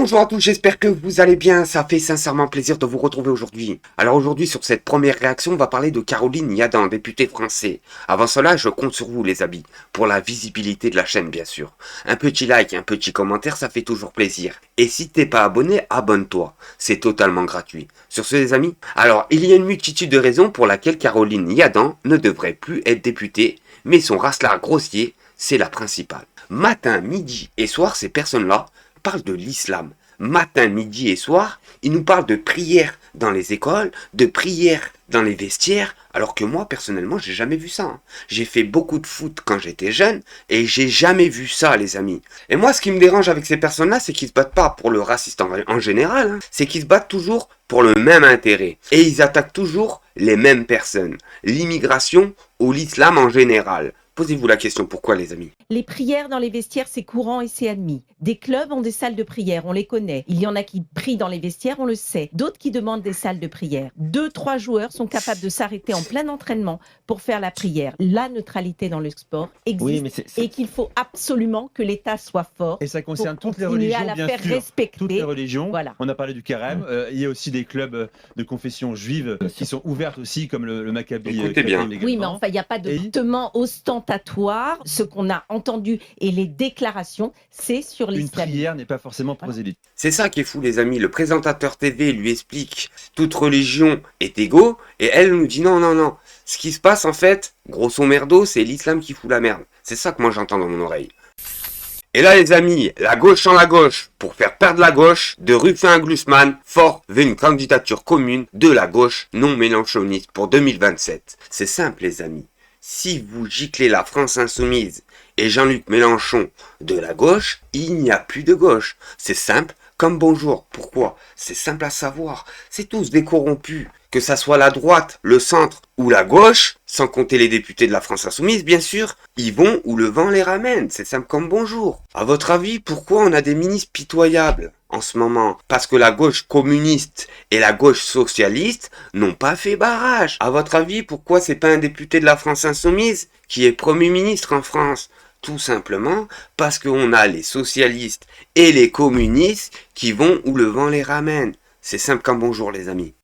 Bonjour à tous, j'espère que vous allez bien, ça fait sincèrement plaisir de vous retrouver aujourd'hui. Alors aujourd'hui sur cette première réaction, on va parler de Caroline Yadan, députée français. Avant cela, je compte sur vous les amis, pour la visibilité de la chaîne bien sûr. Un petit like, un petit commentaire, ça fait toujours plaisir. Et si t'es pas abonné, abonne-toi, c'est totalement gratuit. Sur ce les amis, alors il y a une multitude de raisons pour laquelle Caroline Yadan ne devrait plus être députée, mais son racelard grossier, c'est la principale. Matin, midi et soir, ces personnes-là parlent de l'islam. Matin, midi et soir, ils nous parlent de prière dans les écoles, de prière dans les vestiaires, alors que moi, personnellement, j'ai jamais vu ça. J'ai fait beaucoup de foot quand j'étais jeune, et j'ai jamais vu ça, les amis. Et moi, ce qui me dérange avec ces personnes-là, c'est qu'ils se battent pas pour le racisme en général, c'est qu'ils se battent toujours pour le même intérêt. Et ils attaquent toujours les mêmes personnes. L'immigration ou l'islam en général. Posez-vous la question, pourquoi les amis? Les prières dans les vestiaires, c'est courant et c'est admis. Des clubs ont des salles de prière, on les connaît. Il y en a qui prient dans les vestiaires, on le sait. D'autres qui demandent des salles de prière. 2-3 joueurs sont capables de s'arrêter en plein entraînement pour faire la prière. La neutralité dans le sport existe et qu'il faut absolument que l'État soit fort. Et ça concerne toutes les religions, religions, à la bien faire sûr. respecter. Toutes les religions. Voilà. On a parlé du carême. Il y a aussi des clubs de confession juive qui sont ouvertes aussi, comme le Maccabi. Écoutez bien. Oui, mais enfin, il n'y a pas de doctement ostentatoire. Ce qu'on a entendu et les déclarations, c'est sur l'islam. Une prière n'est pas forcément prosélyte. C'est ça qui est fou les amis, le présentateur TV lui explique toute religion est égaux et elle nous dit non non non, ce qui se passe en fait, grosso merdo, c'est l'islam qui fout la merde. C'est ça que moi j'entends dans mon oreille. Et là les amis, la gauche sans la gauche, pour faire perdre la gauche, de Ruffin à Glucksmann, fort veut une candidature commune de la gauche non mélenchoniste pour 2027. C'est simple les amis. Si vous giclez la France insoumise et Jean-Luc Mélenchon de la gauche, il n'y a plus de gauche. C'est simple comme bonjour. Pourquoi? C'est simple à savoir. C'est tous des corrompus. Que ça soit la droite, le centre ou la gauche, sans compter les députés de la France insoumise, bien sûr, ils vont où le vent les ramène. C'est simple comme bonjour. À votre avis, pourquoi on a des ministres pitoyables en ce moment? Parce que la gauche communiste et la gauche socialiste n'ont pas fait barrage. À votre avis, pourquoi c'est pas un député de la France insoumise qui est Premier ministre en France? Tout simplement parce qu'on a les socialistes et les communistes qui vont où le vent les ramène. C'est simple comme bonjour les amis.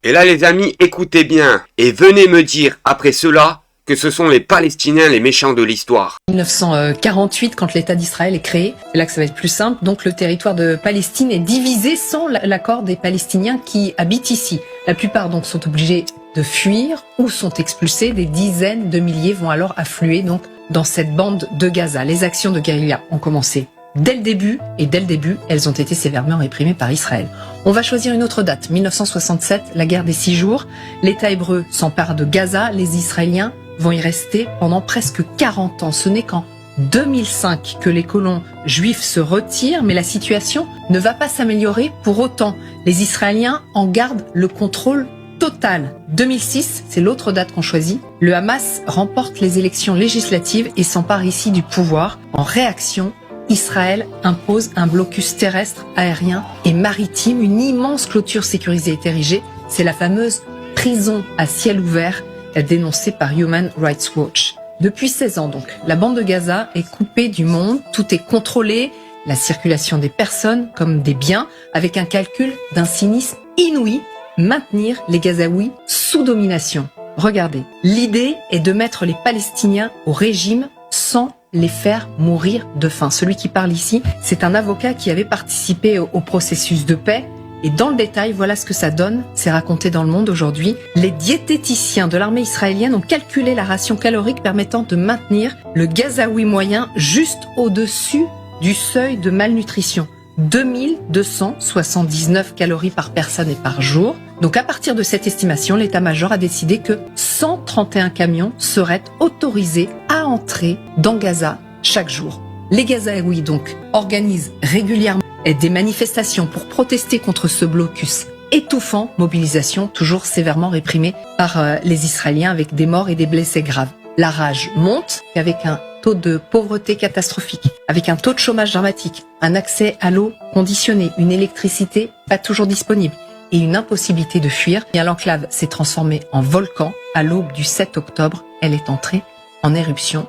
Et là les amis, écoutez bien et venez me dire après cela que ce sont les Palestiniens les méchants de l'histoire. 1948, quand l'État d'Israël est créé, c'est là que ça va être plus simple, donc le territoire de Palestine est divisé sans l'accord des Palestiniens qui habitent ici. La plupart donc sont obligés de fuir ou sont expulsés, des dizaines de milliers vont alors affluer donc dans cette bande de Gaza. Les actions de guérilla ont commencé dès le début, et dès le début, elles ont été sévèrement réprimées par Israël. On va choisir une autre date, 1967, la guerre des 6 jours. L'État hébreu s'empare de Gaza, les Israéliens vont y rester pendant presque 40 ans. Ce n'est qu'en 2005 que les colons juifs se retirent, mais la situation ne va pas s'améliorer pour autant. Les Israéliens en gardent le contrôle total. 2006, c'est l'autre date qu'on choisit. Le Hamas remporte les élections législatives et s'empare ici du pouvoir. En réaction, Israël impose un blocus terrestre, aérien et maritime. Une immense clôture sécurisée est érigée. C'est la fameuse prison à ciel ouvert dénoncée par Human Rights Watch. Depuis 16 ans donc, la bande de Gaza est coupée du monde. Tout est contrôlé, la circulation des personnes comme des biens, avec un calcul d'un cynisme inouï, maintenir les Gazaouis sous domination. Regardez, l'idée est de mettre les Palestiniens au régime sans les faire mourir de faim. Celui qui parle ici, c'est un avocat qui avait participé au processus de paix. Et dans le détail, voilà ce que ça donne. C'est raconté dans Le Monde aujourd'hui. Les diététiciens de l'armée israélienne ont calculé la ration calorique permettant de maintenir le Gazaoui moyen juste au-dessus du seuil de malnutrition. 2279 calories par personne et par jour. Donc à partir de cette estimation, l'état-major a décidé que 131 camions seraient autorisés à entrer dans Gaza chaque jour. Les Gazaouis donc organisent régulièrement des manifestations pour protester contre ce blocus étouffant, mobilisation toujours sévèrement réprimée par les Israéliens avec des morts et des blessés graves. La rage monte avec un taux de pauvreté catastrophique, avec un taux de chômage dramatique, un accès à l'eau conditionnée, une électricité pas toujours disponible et une impossibilité de fuir. Bien, l'enclave s'est transformée en volcan. À l'aube du 7 octobre, elle est entrée en éruption.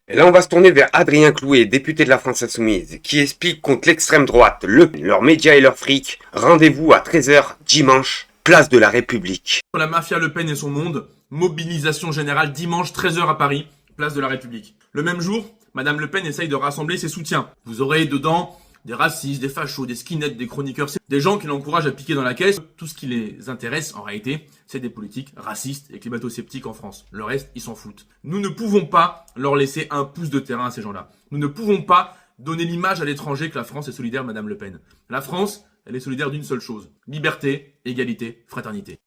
Et là, on va se tourner vers Adrien Clouet, député de la France Insoumise, qui explique contre l'extrême droite, leurs médias et leurs frics. Rendez-vous à 13h dimanche, place de la République. La mafia Le Pen et son monde, mobilisation générale dimanche 13h à Paris, place de la République. Le même jour, Madame Le Pen essaye de rassembler ses soutiens. Vous aurez dedans des racistes, des fachos, des skinheads, des chroniqueurs, des gens qui l'encouragent à piquer dans la caisse. Tout ce qui les intéresse, en réalité, c'est des politiques racistes et climato-sceptiques en France. Le reste, ils s'en foutent. Nous ne pouvons pas leur laisser un pouce de terrain à ces gens-là. Nous ne pouvons pas donner l'image à l'étranger que la France est solidaire, Madame Le Pen. La France, elle est solidaire d'une seule chose. Liberté, égalité, fraternité.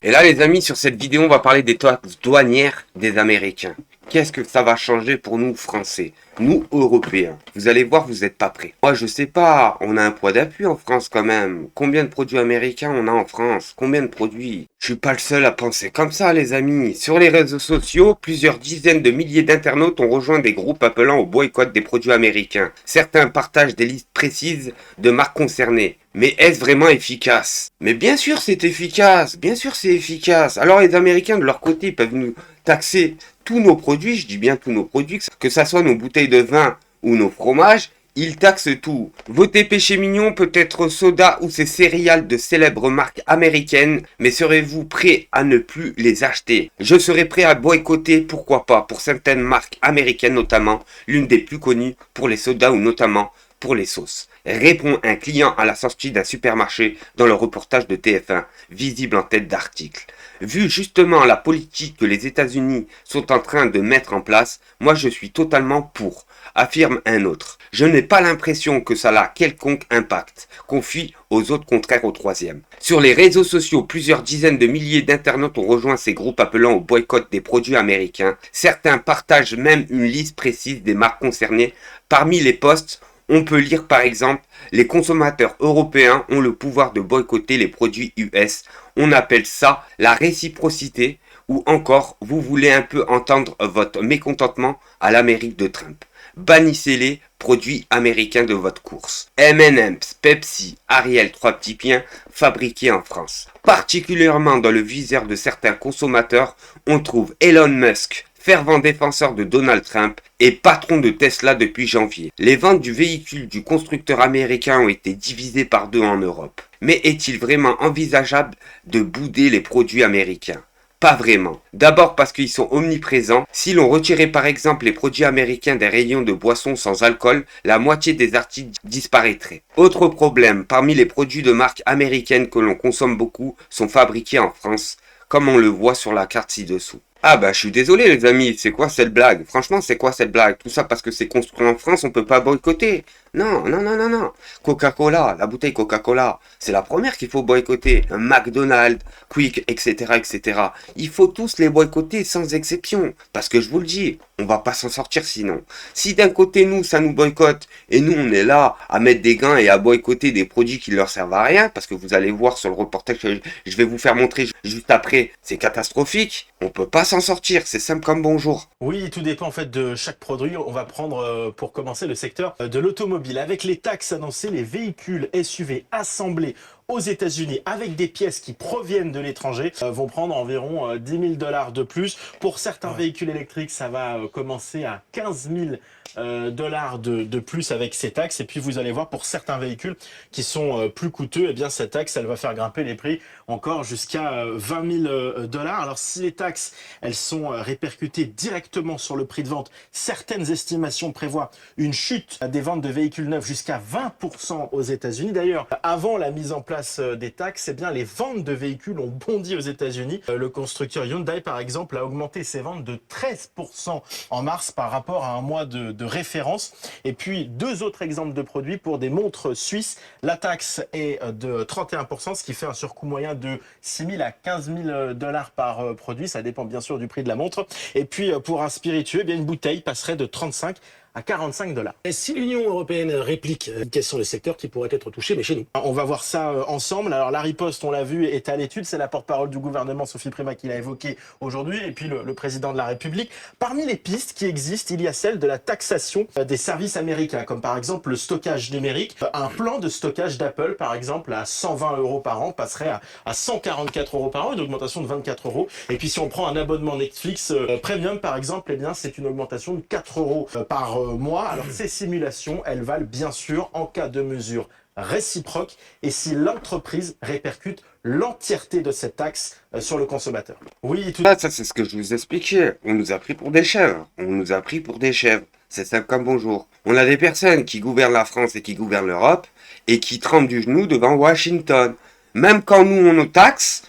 Et là, les amis, sur cette vidéo, on va parler des taxes douanières des Américains. Qu'est-ce que ça va changer pour nous, Français? Nous, Européens. Vous allez voir, vous n'êtes pas prêts. Moi, je sais pas, on a un poids d'appui en France quand même. Combien de produits américains on a en France? Combien de produits? Je suis pas le seul à penser comme ça, les amis. Sur les réseaux sociaux, plusieurs dizaines de milliers d'internautes ont rejoint des groupes appelant au boycott des produits américains. Certains partagent des listes précises de marques concernées. Mais est-ce vraiment efficace? Mais bien sûr c'est efficace, bien sûr c'est efficace. Alors les Américains de leur côté peuvent nous taxer tous nos produits, je dis bien tous nos produits, que ça soit nos bouteilles de vin ou nos fromages, ils taxent tout. Votez péché mignon, peut-être soda ou ces céréales de célèbres marques américaines, mais serez-vous prêt à ne plus les acheter? Je serais prêt à boycotter, pourquoi pas, pour certaines marques américaines notamment, l'une des plus connues pour les sodas ou notamment pour les sauces. Répond un client à la sortie d'un supermarché dans le reportage de TF1, visible en tête d'article. Vu justement la politique que les États-Unis sont en train de mettre en place, moi je suis totalement pour, affirme un autre. Je n'ai pas l'impression que ça a quelconque impact, confie aux autres contraires au troisième. Sur les réseaux sociaux, plusieurs dizaines de milliers d'internautes ont rejoint ces groupes appelant au boycott des produits américains. Certains partagent même une liste précise des marques concernées. Parmi les posts, on peut lire par exemple, les consommateurs européens ont le pouvoir de boycotter les produits US. On appelle ça la réciprocité, ou encore, vous voulez un peu entendre votre mécontentement à l'Amérique de Trump. Bannissez les produits américains de votre course. M&M's, Pepsi, Ariel, 3 petits piens, fabriqués en France. Particulièrement dans le viseur de certains consommateurs, on trouve Elon Musk, fervent défenseur de Donald Trump et patron de Tesla depuis janvier. Les ventes du véhicule du constructeur américain ont été divisées par 2 en Europe. Mais est-il vraiment envisageable de bouder les produits américains? Pas vraiment. D'abord parce qu'ils sont omniprésents. Si l'on retirait par exemple les produits américains des rayons de boissons sans alcool, la moitié des articles disparaîtraient. Autre problème, parmi les produits de marque américaine que l'on consomme beaucoup sont fabriqués en France, comme on le voit sur la carte ci-dessous. Ah bah je suis désolé les amis, c'est quoi cette blague? Franchement c'est quoi cette blague? Tout ça parce que c'est construit en France, on peut pas boycotter. Non, non, non, non, non. Coca-Cola, la bouteille Coca-Cola, c'est la première qu'il faut boycotter. McDonald's, Quick, etc., etc. Il faut tous les boycotter sans exception. Parce que je vous le dis, on va pas s'en sortir sinon. Si d'un côté nous, ça nous boycotte, et nous on est là à mettre des gains et à boycotter des produits qui leur servent à rien, parce que vous allez voir sur le reportage que je vais vous faire montrer juste après, c'est catastrophique. On peut pas s'en sortir, c'est simple comme bonjour. Oui, tout dépend en fait de chaque produit. On va prendre pour commencer le secteur de l'automobile. Avec les taxes annoncées, les véhicules SUV assemblés aux États-Unis avec des pièces qui proviennent de l'étranger vont prendre environ 10 000 $ de plus. Pour certains véhicules électriques, ça va commencer à 15 000 $ de plus avec ces taxes. Et puis vous allez voir, pour certains véhicules qui sont plus coûteux, eh bien cette taxe, elle va faire grimper les prix encore jusqu'à 20 000 $. Alors si les taxes, elles sont répercutées directement sur le prix de vente, certaines estimations prévoient une chute des ventes de véhicules neufs jusqu'à 20% aux États-Unis. D'ailleurs, avant la mise en place des taxes, eh bien les ventes de véhicules ont bondi aux États-Unis. Le constructeur Hyundai, par exemple, a augmenté ses ventes de 13% en mars par rapport à un mois de référence. Et puis, 2 autres exemples de produits pour des montres suisses. La taxe est de 31%, ce qui fait un surcoût moyen de 6 000 à 15 000 $ par produit. Ça dépend bien sûr du prix de la montre. Et puis, pour un spiritueux, eh bien une bouteille passerait de 35 à 45 $. Et si l'Union européenne réplique, quels sont les secteurs qui pourraient être touchés, mais chez nous? On va voir ça ensemble. Alors la riposte, on l'a vu, est à l'étude. C'est la porte-parole du gouvernement, Sophie Primas, qui l'a évoqué aujourd'hui, et puis le président de la République. Parmi les pistes qui existent, il y a celle de la taxation des services américains, comme par exemple le stockage numérique. Un plan de stockage d'Apple, par exemple, à 120 € par an, passerait à 144 € par an, une augmentation de 24 €. Et puis si on prend un abonnement Netflix Premium, par exemple, eh bien c'est une augmentation de 4 € par mois. Alors ces simulations, elles valent bien sûr en cas de mesure réciproque et si l'entreprise répercute l'entièreté de cette taxe sur le consommateur. Oui, tout Ça c'est ce que je vous expliquais. On nous a pris pour des chèvres. On nous a pris pour des chèvres. C'est simple comme bonjour. On a des personnes qui gouvernent la France et qui gouvernent l'Europe et qui tremblent du genou devant Washington. Même quand nous on nous taxe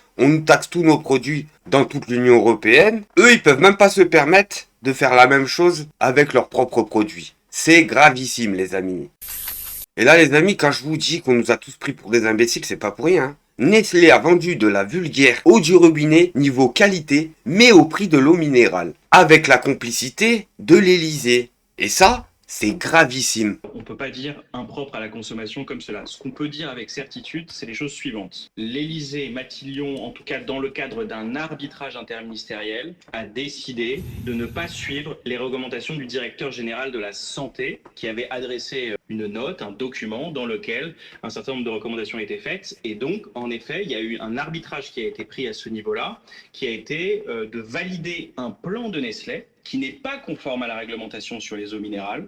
tous nos produits dans toute l'Union européenne, eux ils peuvent même pas se permettre de faire la même chose avec leurs propres produits. C'est gravissime les amis. Et là les amis, quand je vous dis qu'on nous a tous pris pour des imbéciles, c'est pas pour rien. Nestlé a vendu de la vulgaire eau du robinet niveau qualité, mais au prix de l'eau minérale, avec la complicité de l'Élysée. Et ça, c'est gravissime. On ne peut pas dire impropre à la consommation comme cela. Ce qu'on peut dire avec certitude, c'est les choses suivantes. L'Élysée, Matignon, en tout cas dans le cadre d'un arbitrage interministériel, a décidé de ne pas suivre les recommandations du directeur général de la santé, qui avait adressé une note, un document dans lequel un certain nombre de recommandations étaient faites. Et donc, en effet, il y a eu un arbitrage qui a été pris à ce niveau-là, qui a été de valider un plan de Nestlé qui n'est pas conforme à la réglementation sur les eaux minérales,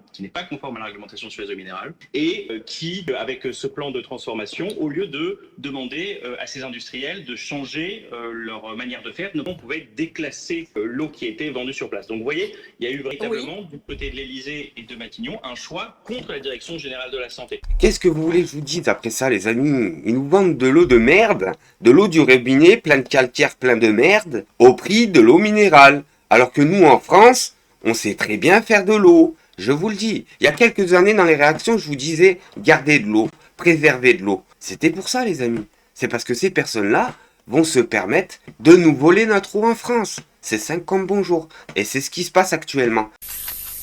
et qui, avec ce plan de transformation, au lieu de demander à ces industriels de changer leur manière de faire, on pouvait déclasser l'eau qui était vendue sur place. Donc vous voyez, il y a eu véritablement, du côté de l'Élysée et de Matignon, un choix contre la Direction générale de la santé. Qu'est-ce que vous voulez que je vous dise après ça les amis? Ils nous vendent de l'eau de merde, de l'eau du robinet plein de calcaire, plein de merde, au prix de l'eau minérale. Alors que nous, en France, on sait très bien faire de l'eau. Je vous le dis. Il y a quelques années, dans les réactions, je vous disais, gardez de l'eau, préservez de l'eau. C'était pour ça, les amis. C'est parce que ces personnes-là vont se permettre de nous voler notre eau en France. C'est 5 comme bonjour. Et c'est ce qui se passe actuellement.